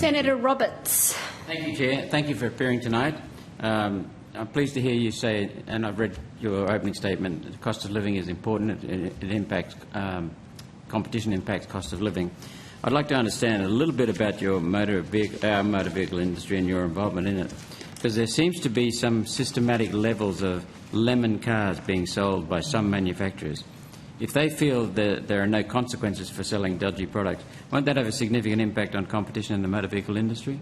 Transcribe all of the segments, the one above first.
Senator Roberts. Thank you, Chair. Thank you for appearing tonight. I'm pleased to hear you say, and I've read your opening statement, the cost of living is important. It impacts competition, impacts cost of living. I'd like to understand a little bit about your motor vehicle industry and your involvement in it, because there seems to be some systematic levels of lemon cars being sold by some manufacturers. If they feel that there are no consequences for selling dodgy products, won't that have a significant impact on competition in the motor vehicle industry?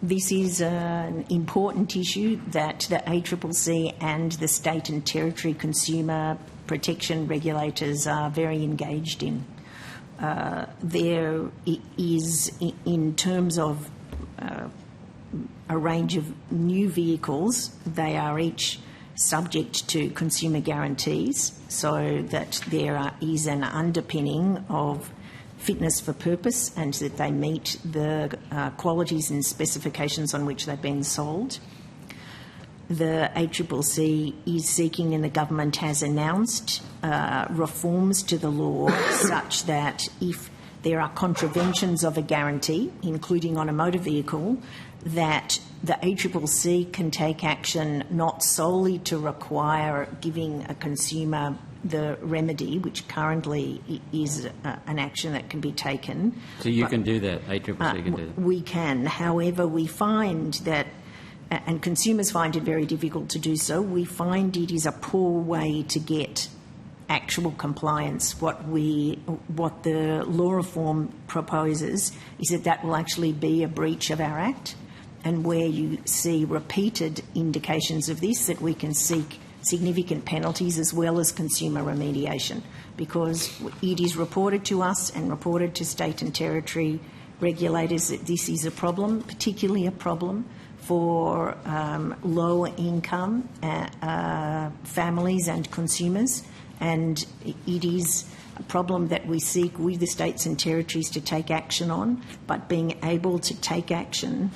This is an important issue that the ACCC and the state and territory consumer protection regulators are very engaged in. There is, in terms of a range of new vehicles, they are each subject to consumer guarantees, so that there is an underpinning of fitness for purpose and that they meet the qualities and specifications on which they've been sold. The ACCC is seeking, and the government has announced, reforms to the law such that if there are contraventions of a guarantee, including on a motor vehicle, that the ACCC can take action not solely to require giving a consumer the remedy, which currently is an action that can be taken. So you can do that, ACCC can do that? We can. However, we find that, and consumers find it very difficult to do so, we find it is a poor way to get actual compliance. What the law reform proposes is that will actually be a breach of our Act, and where you see repeated indications of this, that we can seek significant penalties as well as consumer remediation, because it is reported to us and reported to state and territory regulators that this is a problem, particularly a problem for lower income families and consumers, and it is a problem that we seek with the states and territories to take action on, but being able to take action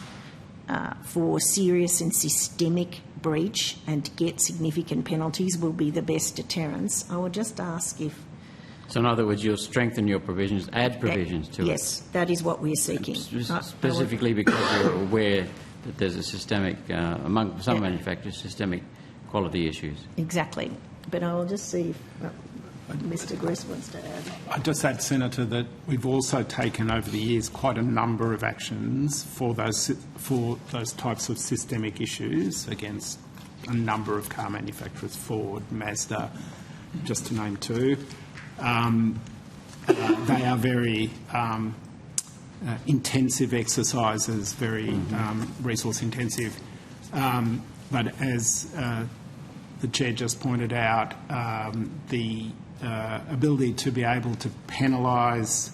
for serious and systemic breach and get significant penalties will be the best deterrence. I would just ask if... So in other words, you'll strengthen your provisions, add provisions to it? Yes, that is what we're seeking. Specifically because you're aware that there's a systemic, among some manufacturers, systemic quality issues. Exactly. But I will just see if Mr Gress wants to add. I'd just add, Senator, that we've also taken over the years quite a number of actions for those types of systemic issues against a number of car manufacturers, Ford, Mazda, just to name two. They are very intensive exercises, very resource intensive. But as the Chair just pointed out, the ability to be able to penalise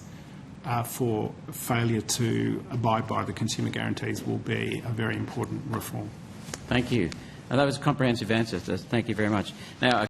for failure to abide by the consumer guarantees will be a very important reform. Thank you. That was a comprehensive answer. Thank you very much. Now,